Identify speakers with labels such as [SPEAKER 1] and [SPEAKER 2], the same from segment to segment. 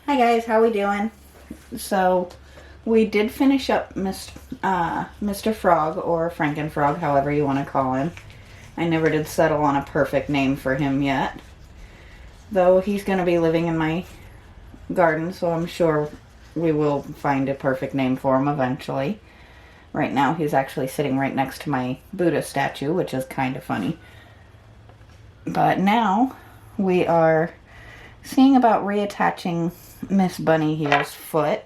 [SPEAKER 1] Hi guys, how we doing? So, we did finish up Mr. Frog, or Frankenfrog, however you want to call him. I never did settle on a perfect name for him yet. Though he's going to be living in my garden, so I'm sure we will find a perfect name for him eventually. Right now, he's actually sitting right next to my Buddha statue, which is kind of funny. But now, we are seeing about reattaching Miss Bunny here's foot.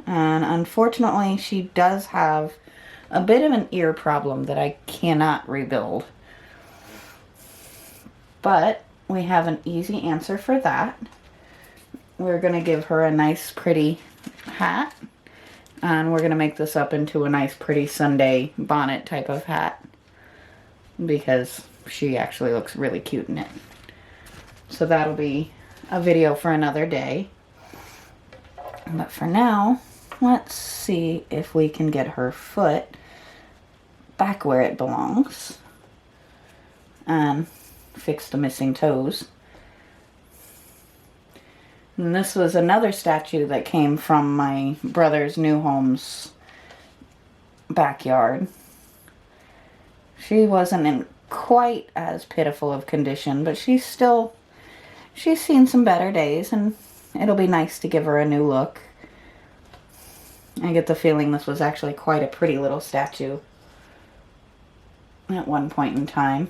[SPEAKER 1] And unfortunately, she does have a bit of an ear problem that I cannot rebuild. But we have an easy answer for that. We're going to give her a nice pretty hat. And we're going to make this up into a nice pretty Sunday bonnet type of hat. Because she actually looks really cute in it. So that'll be a video for another day. But for now, let's see if we can get her foot back where it belongs. And fix the missing toes. And this was another statue that came from my brother's new home's backyard. She wasn't in quite as pitiful of condition, but she's seen some better days, and it'll be nice to give her a new look. I get the feeling this was actually quite a pretty little statue at one point in time.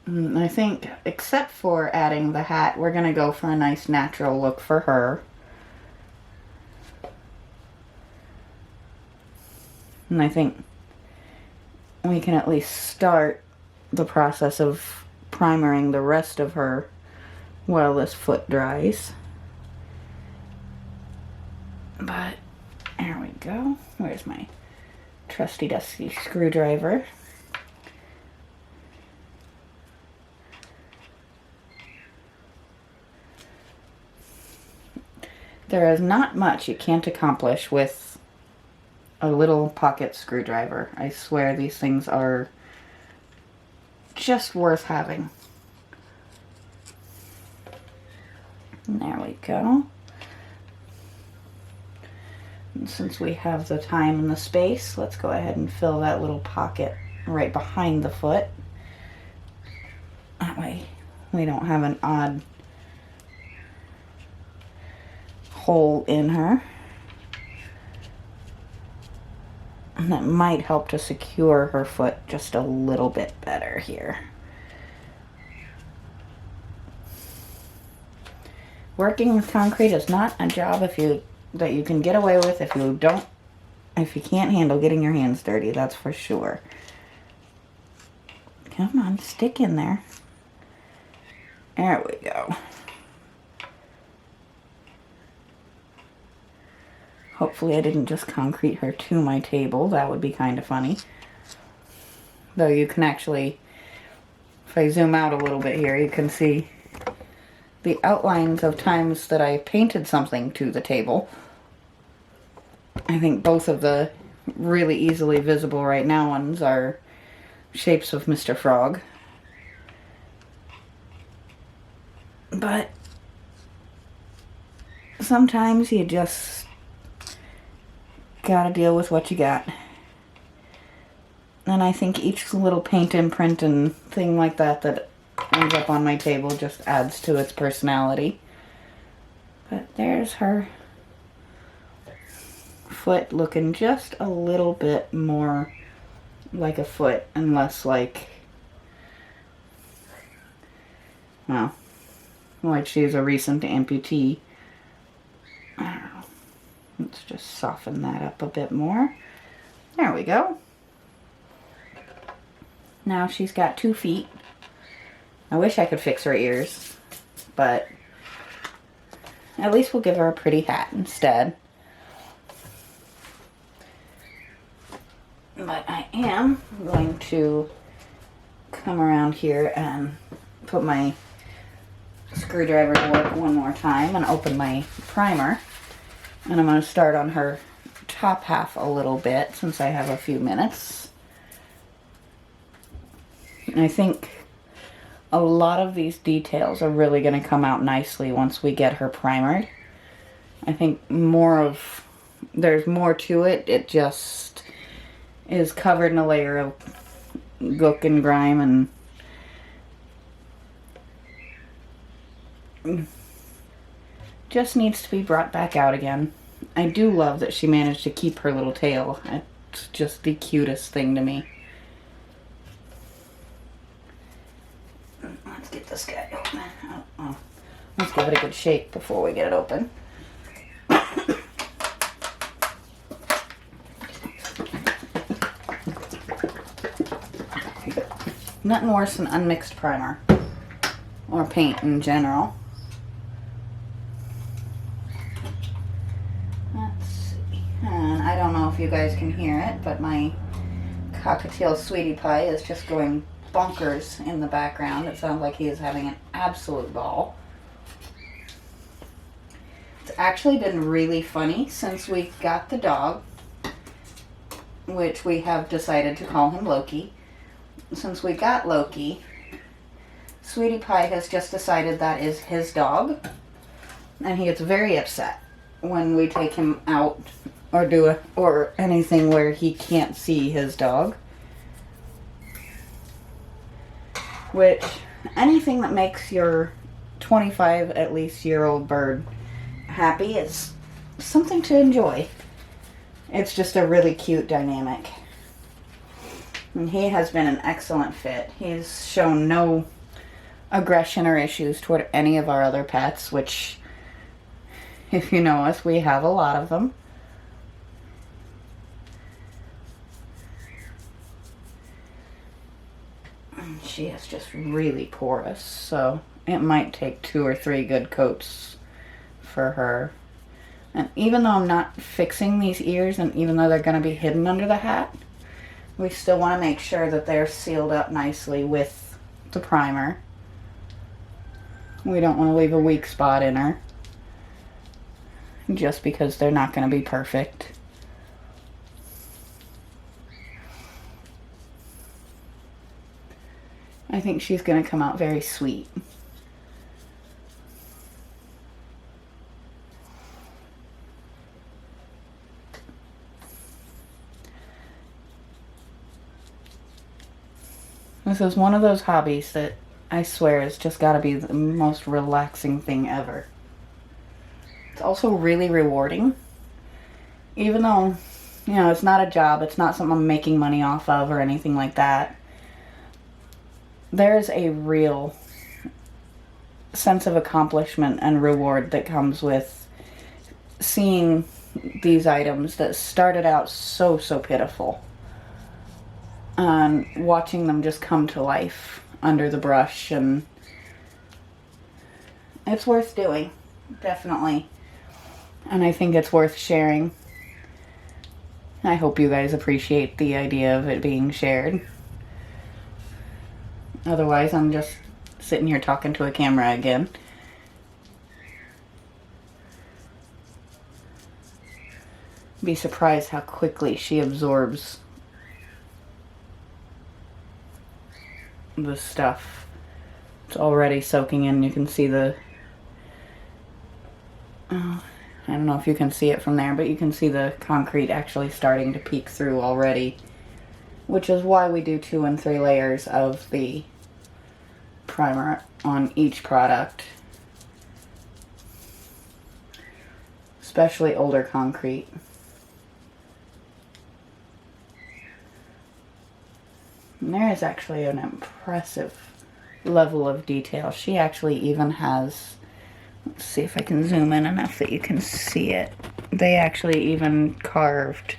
[SPEAKER 1] I think, except for adding the hat, we're going to go for a nice natural look for her. And I think we can at least start the process of primering the rest of her while this foot dries. But, there we go. Where's my trusty dusty screwdriver? There is not much you can't accomplish with a little pocket screwdriver. I swear these things are just worth having. And there we go. And since we have the time and the space, let's go ahead and fill that little pocket right behind the foot. That way we don't have an odd hole in her. And that might help to secure her foot just a little bit better here. Working with concrete is not a job that you can get away with if you can't handle getting your hands dirty, that's for sure. Come on, stick in there. There we go. Hopefully I didn't just concrete her to my table. That would be kind of funny. Though you can actually, if I zoom out a little bit here, you can see the outlines of times that I painted something to the table. I think both of the really easily visible right now ones are shapes of Mr. Frog. But sometimes you just gotta deal with what you got. And I think each little paint imprint and thing like that ends up on my table just adds to its personality. But there's her foot looking just a little bit more like a foot and less like, well, like she's a recent amputee. I don't know. Let's just soften that up a bit more. There we go. Now she's got 2 feet. I wish I could fix her ears, but at least we'll give her a pretty hat instead. But I am going to come around here and put my screwdriver to work one more time and open my primer. And I'm going to start on her top half a little bit since I have a few minutes. And I think a lot of these details are really going to come out nicely once we get her primered. I think there's more to it. It just is covered in a layer of gook and grime and just needs to be brought back out again. I do love that she managed to keep her little tail. It's just the cutest thing to me. Let's get this guy open. Oh. Let's give it a good shake before we get it open. Nothing worse than unmixed primer or paint in general. Let's see. And I don't know if you guys can hear it, but my cockatiel sweetie pie is just going bonkers in the background. It sounds like he is having an absolute ball. It's actually been really funny since we got the dog, which we have decided to call him Loki. Since we got Loki, Sweetie Pie has just decided that is his dog, and he gets very upset when we take him out or anything where he can't see his dog. Which, anything that makes your 25 at least year old bird happy is something to enjoy. It's just a really cute dynamic. And he has been an excellent fit. He's shown no aggression or issues toward any of our other pets, which, if you know us, we have a lot of them. She is just really porous, so it might take 2 or 3 good coats for her. And even though I'm not fixing these ears, and even though they're going to be hidden under the hat, we still want to make sure that they're sealed up nicely with the primer. We don't want to leave a weak spot in her, just because they're not going to be perfect. I think she's going to come out very sweet. This is one of those hobbies that I swear has just got to be the most relaxing thing ever. It's also really rewarding. Even though, you know, it's not a job, it's not something I'm making money off of or anything like that. There's a real sense of accomplishment and reward that comes with seeing these items that started out so pitiful, and watching them just come to life under the brush. And it's worth doing, definitely. And I think it's worth sharing. I hope you guys appreciate the idea of it being shared. Otherwise, I'm just sitting here talking to a camera again. Be surprised how quickly she absorbs the stuff. It's already soaking in. You can see the... I don't know if you can see it from there, but you can see the concrete actually starting to peek through already. Which is why we do 2 and 3 layers of the primer on each product. Especially older concrete. And there is actually an impressive level of detail. She actually even has, let's see if I can zoom in enough that you can see it. They actually even carved